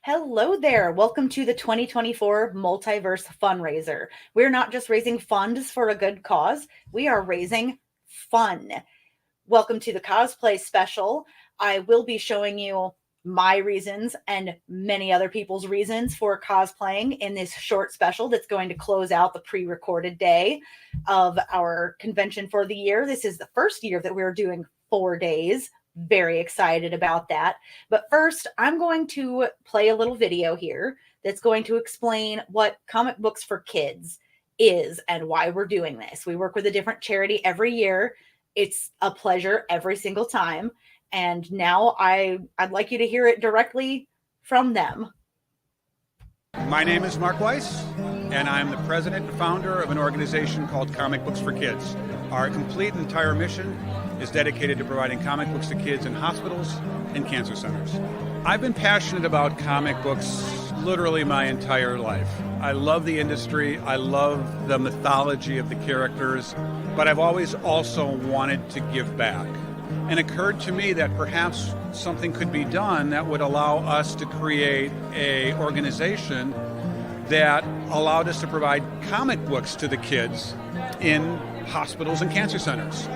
Hello there. Welcome to the 2024 Multiverse Fundraiser. We're not just raising funds for a good cause, we are raising fun. Welcome to the cosplay special. I will be showing you my reasons and many other people's reasons for cosplaying in this short special that's going to close out the pre-recorded day of our convention for the year. This is the first year that we're doing 4 days. Very excited about that. But first, I'm going to play a little video here that's going to explain what Comic Books for Kids is and why we're doing this. We work with a different charity every year. It's a pleasure every single time. And now I'd like you to hear it directly from them. My name is Mark Weiss, and I'm the president and founder of an organization called Comic Books for Kids. Our complete and entire mission is dedicated to providing comic books to kids in hospitals and cancer centers. I've been passionate about comic books literally my entire life. I love the industry, I love the mythology of the characters, but I've always also wanted to give back. And it occurred to me that perhaps something could be done that would allow us to create an organization that allowed us to provide comic books to the kids in hospitals and cancer centers.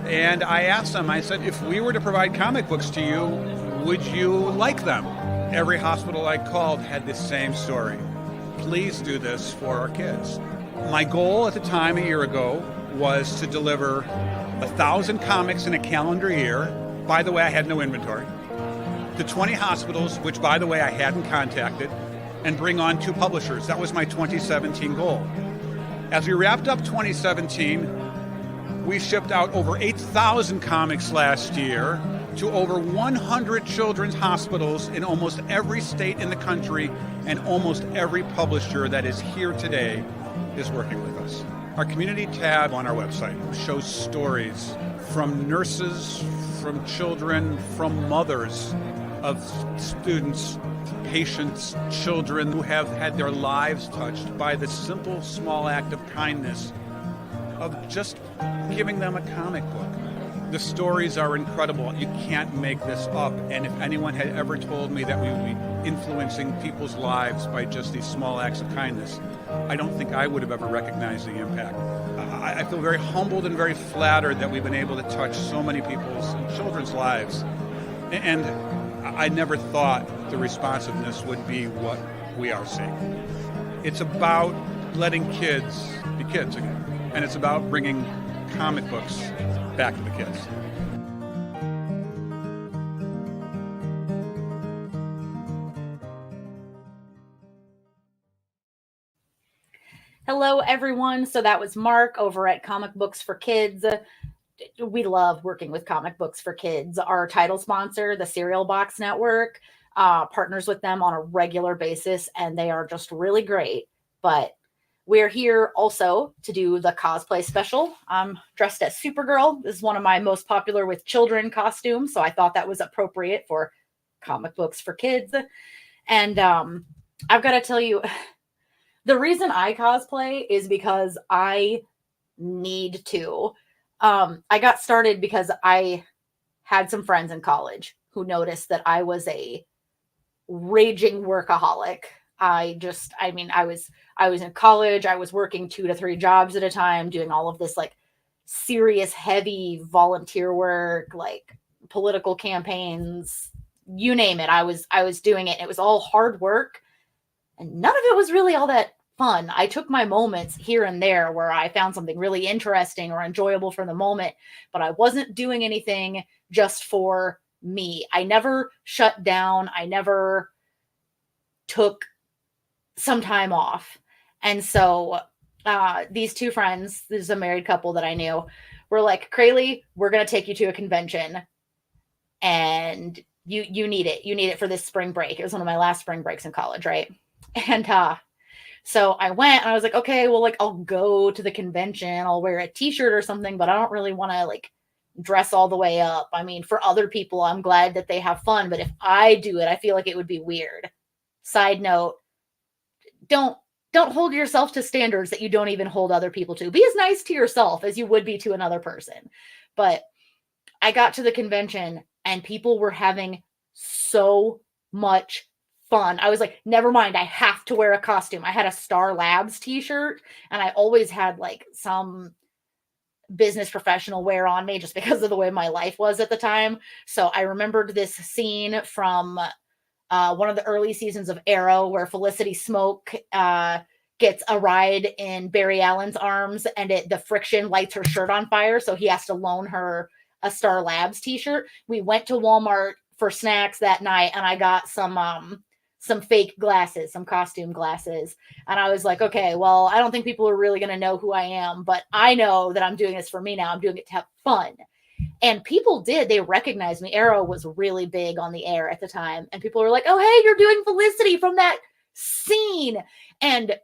And I asked them, I said, if we were to provide comic books to you, would you like them? Every hospital I called had the same story. Please do this for our kids. My goal at the time, a year ago, was to deliver 1,000 comics in a calendar year. By the way, I had no inventory. To 20 hospitals, which, by the way, I hadn't contacted, and bring on 2 publishers. That was my 2017 goal. As we wrapped up 2017, we shipped out over 8,000 comics last year to over 100 children's hospitals in almost every state in the country, and almost every publisher that is here today is working with us. Our community tab on our website shows stories from nurses, from children, from mothers of students, patients, children who have had their lives touched by the simple, small act of kindness of just giving them a comic book. The stories are incredible. You can't make this up. And if anyone had ever told me that we would be influencing people's lives by just these small acts of kindness, I don't think I would have ever recognized the impact. I feel very humbled and very flattered that we've been able to touch so many people's and children's lives. And I never thought the responsiveness would be what we are seeing. It's about letting kids be kids again. And it's about bringing comic books back to the kids. Hello, everyone. So that was Mark over at Comic Books for Kids. We love working with Comic Books for Kids. Our title sponsor, the Cereal Box Network, partners with them on a regular basis, and they are just really great. But we're here also to do the cosplay special. I'm dressed as Supergirl. This is one of my most popular with children costumes, so I thought that was appropriate for Comic Books for Kids. And I've got to tell you, the reason I cosplay is because I need to. I got started because I had some friends in college who noticed that I was a raging workaholic. I was in college. I was working 2 to 3 jobs at a time, doing all of this like serious, heavy volunteer work, like political campaigns, you name it. I was doing it. It was all hard work, and none of it was really all that fun. I took my moments here and there where I found something really interesting or enjoyable for the moment, but I wasn't doing anything just for me. I never shut down. I never took some time off. And so these 2 friends, this is a married couple that I knew, were like, Krayley, we're going to take you to a convention, and you need it. You need it for this spring break. It was one of my last spring breaks in college, right? And so I went, and I was like, okay, well, like, I'll go to the convention. I'll wear a t-shirt or something, but I don't really want to like dress all the way up. I mean, for other people, I'm glad that they have fun, but if I do it, I feel like it would be weird. Side note, don't hold yourself to standards that you don't even hold other people to. Be as nice to yourself as you would be to another person. But I got to the convention, and people were having so much fun. I was like, never mind, I have to wear a costume. I had a Star Labs t-shirt, and I always had like some business professional wear on me just because of the way my life was at the time. So I remembered this scene from one of the early seasons of Arrow where Felicity Smoke gets a ride in Barry Allen's arms, and the friction lights her shirt on fire. So he has to loan her a Star Labs t-shirt. We went to Walmart for snacks that night, and I got some fake glasses, some costume glasses. And I was like, okay, well, I don't think people are really going to know who I am, but I know that I'm doing this for me now. I'm doing it to have fun. And people did. They recognized me. Arrow was really big on the air at the time. And people were like, oh, hey, you're doing Felicity from that scene. And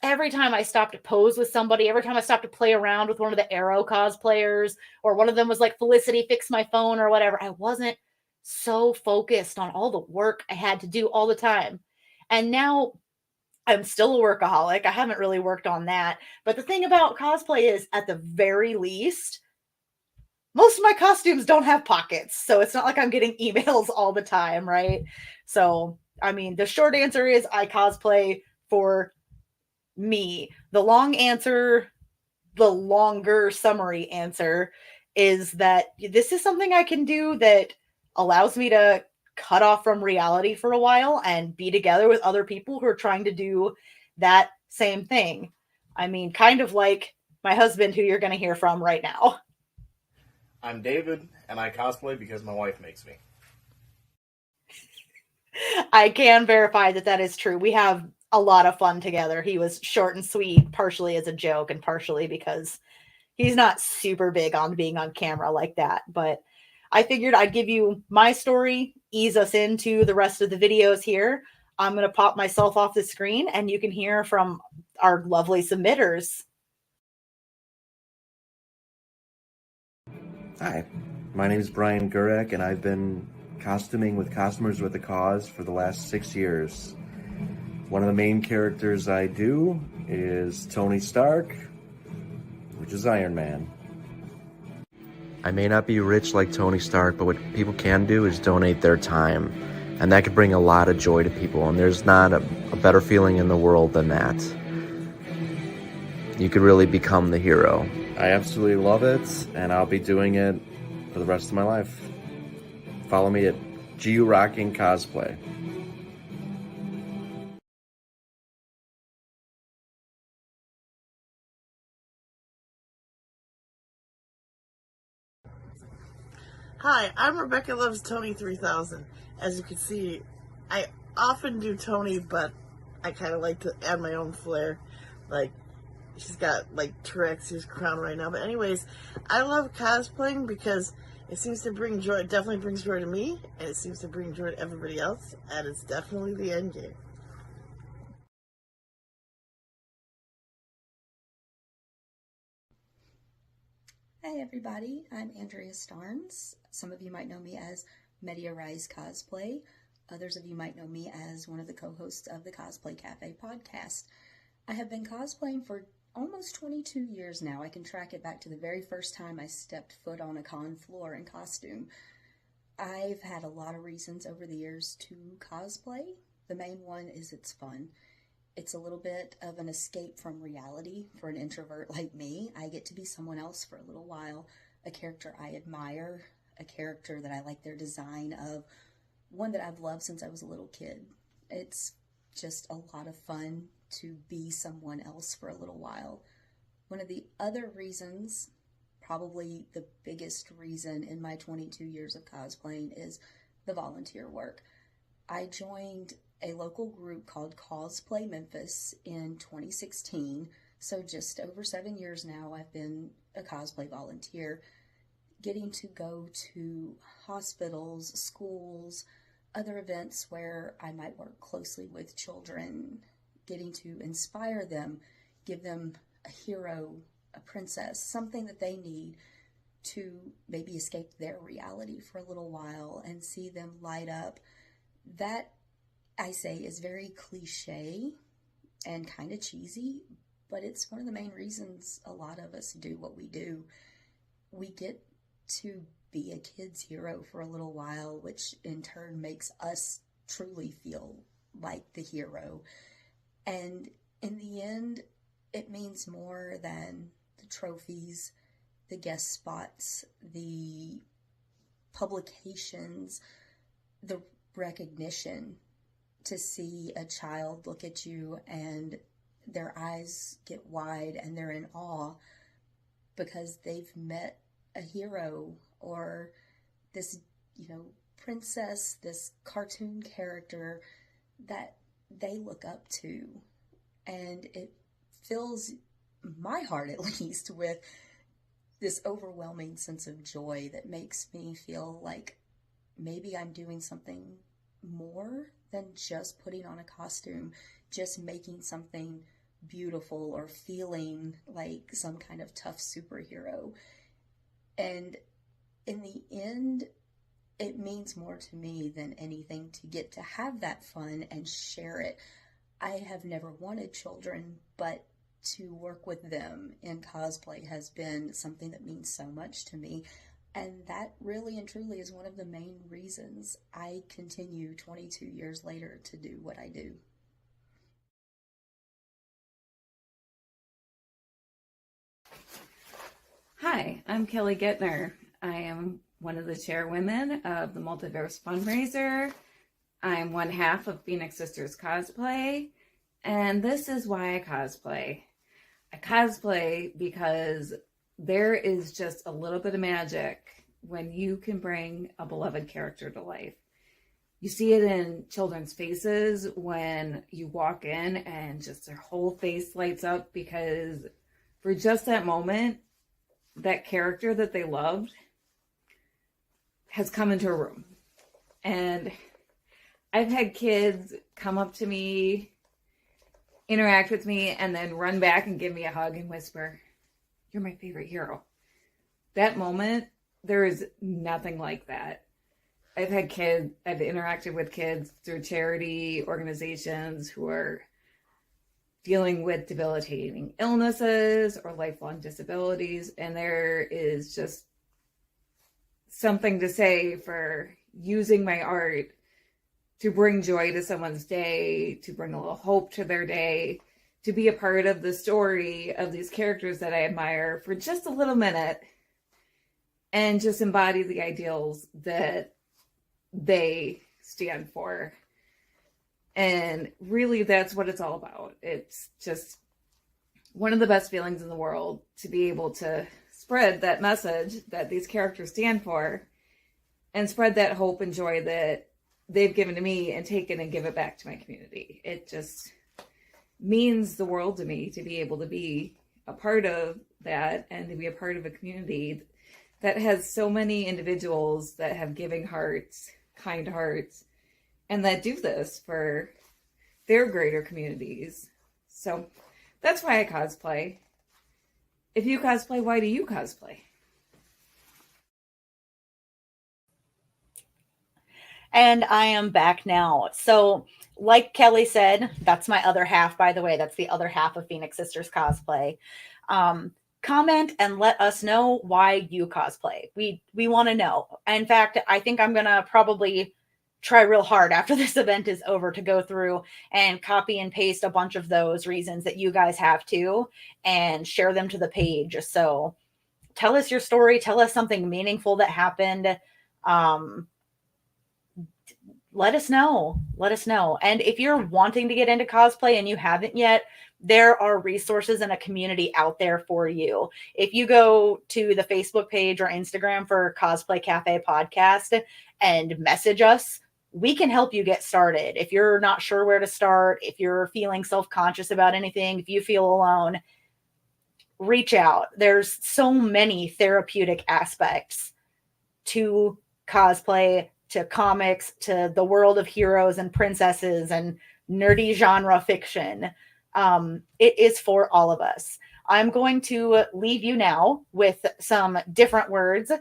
every time I stopped to pose with somebody, every time I stopped to play around with one of the Arrow cosplayers, or one of them was like, Felicity, fix my phone or whatever, I wasn't so focused on all the work I had to do all the time. And now I'm still a workaholic. I haven't really worked on that. But the thing about cosplay is, at the very least, most of my costumes don't have pockets. So it's not like I'm getting emails all the time, right? So, I mean, the short answer is I cosplay for me. The long answer, the longer summary answer, is that this is something I can do that allows me to cut off from reality for a while and be together with other people who are trying to do that same thing. I mean, kind of like my husband, who you're going to hear from right now. I'm David, and I cosplay because my wife makes me. I can verify that that is true. We have a lot of fun together. He was short and sweet, partially as a joke and partially because he's not super big on being on camera like that. But I figured I'd give you my story, ease us into the rest of the videos here. I'm going to pop myself off the screen and you can hear from our lovely submitters. Hi, my name is Brian Gurek, and I've been costuming with Costumers with a Cause for the last 6 years. One of the main characters I do is Tony Stark, which is Iron Man. I may not be rich like Tony Stark, but what people can do is donate their time, and that could bring a lot of joy to people, and there's not a better feeling in the world than that. You could really become the hero. I absolutely love it, and I'll be doing it for the rest of my life. Follow me at GU Rocking Cosplay. Hi, I'm Rebecca Loves Tony 3000. As you can see, I often do Tony, but I kind of like to add my own flair. Like, she's got like Tyrexi's crown right now. But anyways, I love cosplaying because it seems to bring joy. It definitely brings joy to me, and it seems to bring joy to everybody else. And it's definitely the end game. Hey everybody, I'm Andrea Starnes. Some of you might know me as Media Rise Cosplay. Others of you might know me as one of the co-hosts of the Cosplay Cafe podcast. I have been cosplaying for almost 22 years now. I can track it back to the very first time I stepped foot on a con floor in costume. I've had a lot of reasons over the years to cosplay. The main one is it's fun. It's a little bit of an escape from reality for an introvert like me. I get to be someone else for a little while, a character I admire, a character that I like their design of, one that I've loved since I was a little kid. It's just a lot of fun to be someone else for a little while. One of the other reasons, probably the biggest reason in my 22 years of cosplaying, is the volunteer work. I joined a local group called Cosplay Memphis in 2016. So just over 7 years now, I've been a cosplay volunteer, getting to go to hospitals, schools, other events where I might work closely with children, getting to inspire them, give them a hero, a princess, something that they need to maybe escape their reality for a little while and see them light up. That, I say, is very cliche and kind of cheesy, but it's one of the main reasons a lot of us do what we do. We get to be a kid's hero for a little while, which in turn makes us truly feel like the hero. And in the end, it means more than the trophies, the guest spots, the publications, the recognition. To see a child look at you and their eyes get wide and they're in awe because they've met a hero or this, princess, this cartoon character that they look up to. And it fills my heart, at least, with this overwhelming sense of joy that makes me feel like maybe I'm doing something more than just putting on a costume, just making something beautiful or feeling like some kind of tough superhero. And in the end, it means more to me than anything to get to have that fun and share it. I have never wanted children, but to work with them in cosplay has been something that means so much to me. And that really and truly is one of the main reasons I continue 22 years later to do what I do. Hi, I'm Kelly Gettner. I am one of the chairwomen of the Multiverse Fundraiser. I'm one half of Phoenix Sisters Cosplay, and this is why I cosplay. I cosplay because there is just a little bit of magic when you can bring a beloved character to life. You see it in children's faces when you walk in and just their whole face lights up because for just that moment, that character that they loved has come into a room. And I've had kids come up to me, interact with me, and then run back and give me a hug and whisper, "You're my favorite hero." That moment, there is nothing like that. I've interacted with kids through charity organizations who are dealing with debilitating illnesses or lifelong disabilities, and there is just something to say for using my art to bring joy to someone's day, to bring a little hope to their day, to be a part of the story of these characters that I admire for just a little minute and just embody the ideals that they stand for. And really, that's what it's all about. It's just one of the best feelings in the world to be able to spread that message that these characters stand for and spread that hope and joy that they've given to me and taken and give it back to my community. It just means the world to me to be able to be a part of that and to be a part of a community that has so many individuals that have giving hearts, kind hearts, and that do this for their greater communities. So that's why I cosplay. If you cosplay, why do you cosplay? And I am back now. So, like Kelly said, that's my other half, by the way. That's the other half of Phoenix Sisters Cosplay. Comment and let us know why you cosplay. We want to know. In fact, I think I'm going to probably try real hard after this event is over to go through and copy and paste a bunch of those reasons that you guys have too and share them to the page. So tell us your story. Tell us something meaningful that happened. Let us know. Let us know. And if you're wanting to get into cosplay and you haven't yet, there are resources and a community out there for you. If you go to the Facebook page or Instagram for Cosplay Cafe Podcast and message us, we can help you get started. If you're not sure where to start, if you're feeling self-conscious about anything, if you feel alone, reach out. There's so many therapeutic aspects to cosplay, to comics, to the world of heroes and princesses and nerdy genre fiction. It is for all of us. I'm going to leave you now with some different words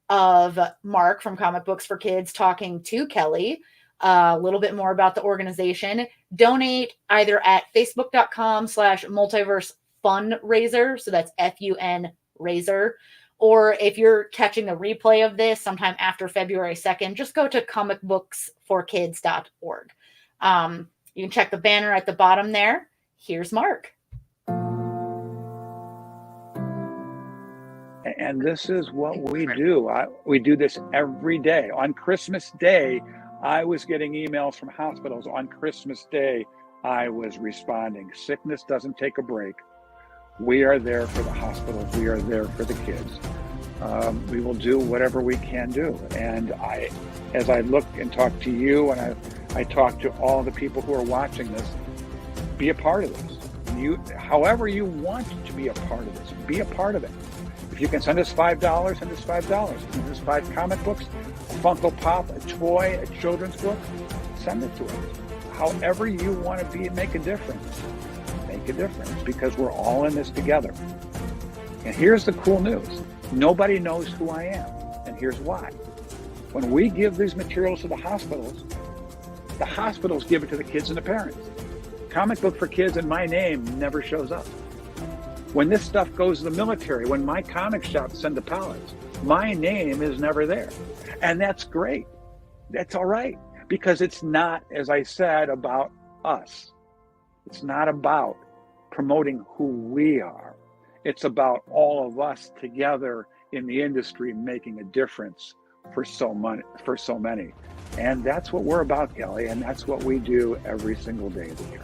of Mark from Comic Books for Kids talking to Kelly a little bit more about the organization. Donate either at facebook.com/multiverse fundraiser. So that's FUN Razor. Or if you're catching a replay of this sometime after February 2nd, just go to comicbooksforkids.org. You can check the banner at the bottom there. Here's Mark. And this is what we do. We do this every day. On Christmas Day, I was getting emails from hospitals. On Christmas Day, I was responding. Sickness doesn't take a break. We are there for the hospitals. We are there for the kids. We will do whatever we can do. And as I look and talk to you, and I talk to all the people who are watching this, be a part of this. However you want to be a part of this, be a part of it. If you can send us $5, send us $5. Send us 5 comic books, a Funko Pop, a toy, a children's book, send it to us. However you want to make a difference, because we're all in this together. And here's the cool news. Nobody knows who I am, and here's why. When we give these materials to the hospitals give it to the kids and the parents. Comic Book for Kids and my name never shows up. When this stuff goes to the military, when my comic shops send the pallets, my name is never there. And that's great. That's all right. Because it's not, as I said, about us. It's not about promoting who we are. It's about all of us together in the industry making a difference for so many. And that's what we're about, Kelly, and that's what we do every single day of the year.